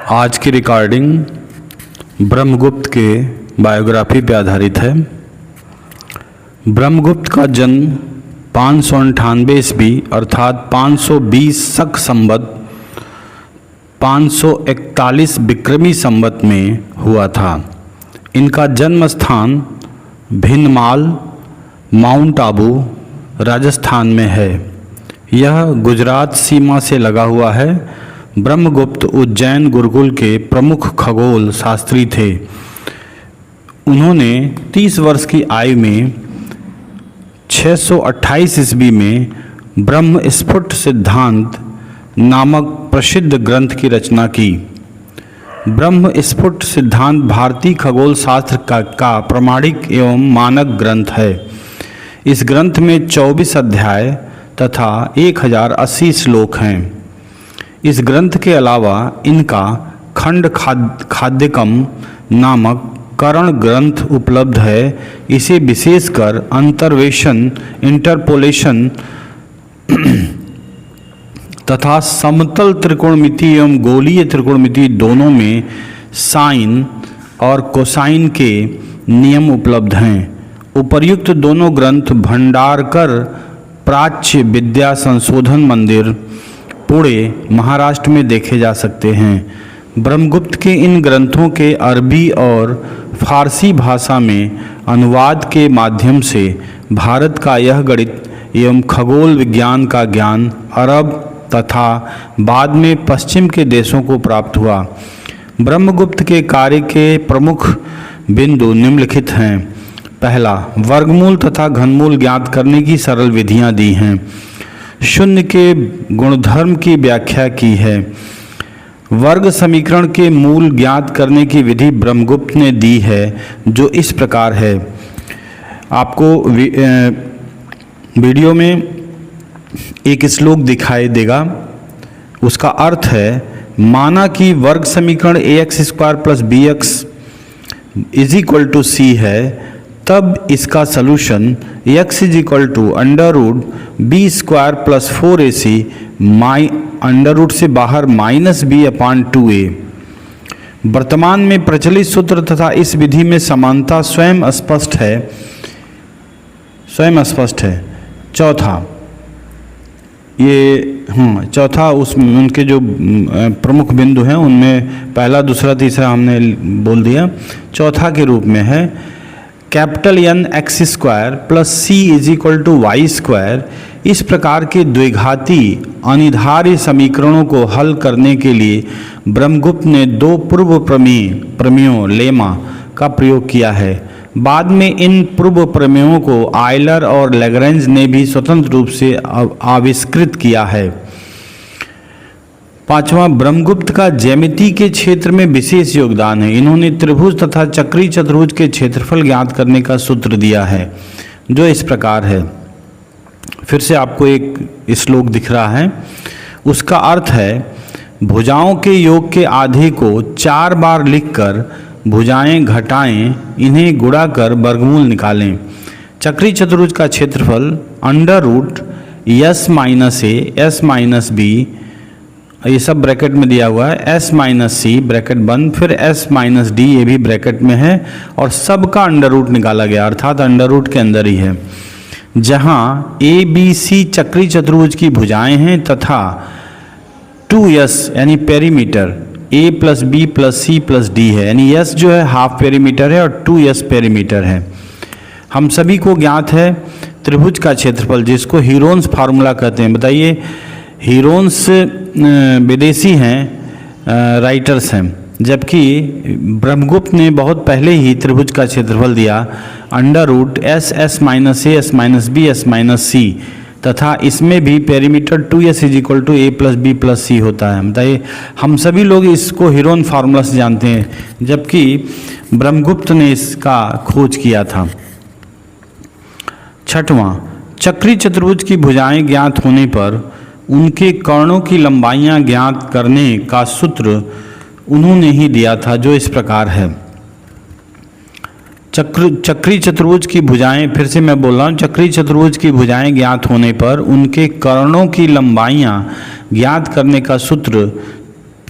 आज की रिकॉर्डिंग ब्रह्मगुप्त के बायोग्राफी पर आधारित है। ब्रह्मगुप्त का जन्म 598 ईस्वी अर्थात 520 शक संवत 541 विक्रमी संवत में हुआ था। इनका जन्म स्थान भिंडमाल, माउंट आबू, राजस्थान में है। यह गुजरात सीमा से लगा हुआ है। ब्रह्मगुप्त उज्जैन गुरुकुल के प्रमुख खगोल शास्त्री थे। उन्होंने 30 वर्ष की आयु में 628 ईस्वी में ब्रह्म स्फुट सिद्धांत नामक प्रसिद्ध ग्रंथ की रचना की। ब्रह्म स्फुट सिद्धांत भारतीय खगोल शास्त्र का प्रमाणिक एवं मानक ग्रंथ है। इस ग्रंथ में 24 अध्याय तथा 1080 श्लोक हैं। इस ग्रंथ के अलावा इनका खंड खाद्यकम नामक करण ग्रंथ उपलब्ध है। इसे विशेषकर अंतर्वेशन, इंटरपोलेशन तथा समतल त्रिकोणमिति एवं गोलीय त्रिकोणमिति दोनों में साइन और कोसाइन के नियम उपलब्ध हैं। उपर्युक्त दोनों ग्रंथ भंडारकर प्राच्य विद्या संशोधन मंदिर, पुणे, महाराष्ट्र में देखे जा सकते हैं। ब्रह्मगुप्त के इन ग्रंथों के अरबी और फारसी भाषा में अनुवाद के माध्यम से भारत का यह गणित एवं खगोल विज्ञान का ज्ञान अरब तथा बाद में पश्चिम के देशों को प्राप्त हुआ। ब्रह्मगुप्त के कार्य के प्रमुख बिंदु निम्नलिखित हैं। पहला, वर्गमूल तथा घनमूल ज्ञात करने की सरल विधियां दी हैं। शून्य के गुणधर्म की व्याख्या की है। वर्ग समीकरण के मूल ज्ञात करने की विधि ब्रह्मगुप्त ने दी है, जो इस प्रकार है। आपको वीडियो में एक श्लोक दिखाई देगा। उसका अर्थ है, माना कि वर्ग समीकरण ax² + bx = c है, तब इसका सलूशन x √b² + 4ac √ से बाहर -b/2a। वर्तमान में प्रचलित सूत्र तथा इस विधि में समानता स्वयं स्पष्ट है। चौथा, चौथा उसमें उनके जो प्रमुख बिंदु हैं उनमें पहला, दूसरा, तीसरा हमने बोल दिया। चौथा के रूप में है N x² + c = y²। इस प्रकार के द्विघाती अनिधार्य समीकरणों को हल करने के लिए ब्रह्मगुप्त ने दो पूर्व प्रमेयों लेमा का प्रयोग किया है। बाद में इन पूर्व प्रमेयों को आयलर और लैग्रेंज ने भी स्वतंत्र रूप से आविष्कृत किया है। पांचवा, ब्रह्मगुप्त का ज्यामिति के क्षेत्र में विशेष योगदान है। इन्होंने त्रिभुज तथा चक्री चतुर्भुज के क्षेत्रफल ज्ञात करने का सूत्र दिया है, जो इस प्रकार है। फिर से आपको एक श्लोक दिख रहा है। उसका अर्थ है, भुजाओं के योग के आधे को 4 बार लिखकर भुजाएं घटाएं, इन्हें गुणा कर वर्गमूल निकालें। चक्री चतुर्भुज का क्षेत्रफल √s - a s - b, ये सब ब्रैकेट में दिया हुआ है, s-c ब्रैकेट बंद, फिर s-d ये भी ब्रैकेट में है, और सब का अंडर रूट निकाला गया, अर्थात अंडर रूट के अंदर ही है। जहाँ ABC चक्री चतुर्भुज की भुजाएं हैं तथा 2s यानी perimeter a + b + c + d है, यानी s जो है हाफ पेरीमीटर है और 2s पेरीमीटर है। हम सभी को ज्ञात है त्रिभुज का क्षेत्रफल, जिसको हीरोन्स फार्मूला कहते हैं। बताइए, हीरोन्स विदेशी हैं, राइटर्स हैं, जबकि ब्रह्मगुप्त ने बहुत पहले ही त्रिभुज का क्षेत्रफल दिया √s - a s - b s - c, तथा इसमें भी perimeter 2s = a + b + c होता है। बताइए, हम सभी लोग इसको हीरोन फार्मूला से जानते हैं, जबकि ब्रह्मगुप्त ने इसका खोज किया था। छठवां, चक्री चतुर्भुज की भुजाएं ज्ञात होने पर उनके कर्णों की लंबाइयां ज्ञात करने का सूत्र उन्होंने ही दिया था, जो इस प्रकार है। चक्री चतुर्भुज की भुजाएं, फिर से मैं बोल रहा हूँ, चक्री चतुर्भुज की भुजाएं ज्ञात होने पर उनके कर्णों की लंबाइयां ज्ञात करने का सूत्र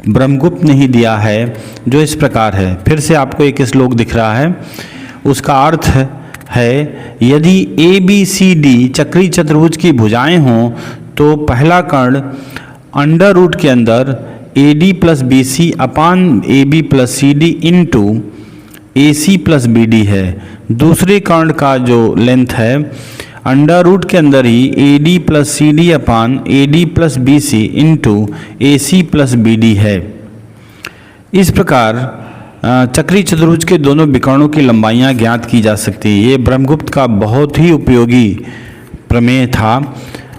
ब्रह्मगुप्त ने ही दिया है, जो इस प्रकार है। फिर से आपको एक श्लोक दिख रहा है, उसका अर्थ है यदि ए बी सी डी चक्री चतुर्भुज की भुजाएं हों तो पहला कर्ण अंडर रूट के अंदर A D plus B C upon A B plus C D into A C plus B D है। दूसरे कर्ण का जो लेंथ है अंडर रूट के अंदर ही A D plus C D upon A D plus B C into A C plus B D है। इस प्रकार चक्री चतुर्भुज के दोनों विकर्णों की लंबाइयाँ ज्ञात की जा सकती है। ये ब्रह्मगुप्त का बहुत ही उपयोगी प्रमेय था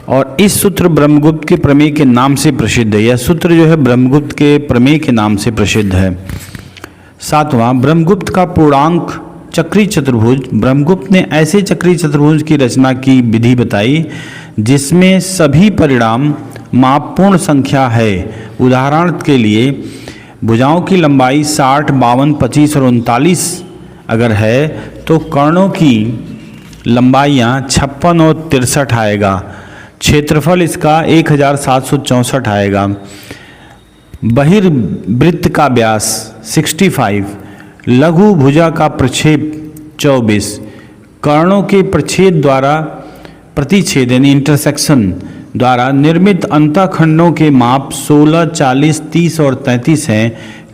और इस सूत्र ब्रह्मगुप्त के प्रमेय के नाम से प्रसिद्ध है। यह सूत्र जो है ब्रह्मगुप्त के प्रमेय के नाम से प्रसिद्ध है। सातवां, ब्रह्मगुप्त का पूर्णांक चक्री चतुर्भुज। ब्रह्मगुप्त ने ऐसे चक्री चतुर्भुज की रचना की विधि बताई जिसमें सभी परिणाम मापपूर्ण संख्या है। उदाहरण के लिए भुजाओं की लंबाई 60, 52, 25 और 39 अगर है तो कर्णों की लंबाइयाँ 56 और 63 आएगा। क्षेत्रफल इसका 1764 आएगा। बहिर्वृत्त का व्यास 65, लघु भुजा का प्रक्षेप 24, कर्णों के प्रच्छेद द्वारा प्रतिच्छेद यानी इंटरसेक्शन द्वारा निर्मित अंतःखंडों के माप 16, 40, 30 और 33 हैं।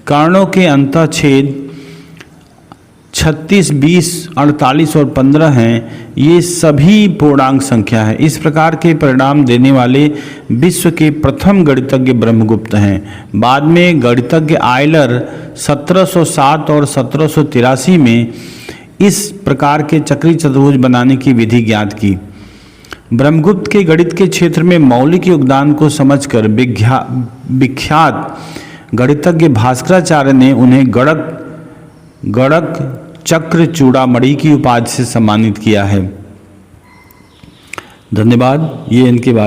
कर्णों के अंतःछेद 36, 20, 48 और 15 हैं। ये सभी पूर्णांक संख्या है। इस प्रकार के परिणाम देने वाले विश्व के प्रथम गणितज्ञ ब्रह्मगुप्त हैं। बाद में गणितज्ञ आयलर 1707 और 1783 में इस प्रकार के चक्री चतुर्भुज बनाने की विधि ज्ञात की। ब्रह्मगुप्त के गणित के क्षेत्र में मौलिक योगदान को समझकर विख्यात गणितज्ञ भास्कराचार्य ने उन्हें गणक चक्र चूड़ामणि की उपाधि से सम्मानित किया है। धन्यवाद। ये इनके बारे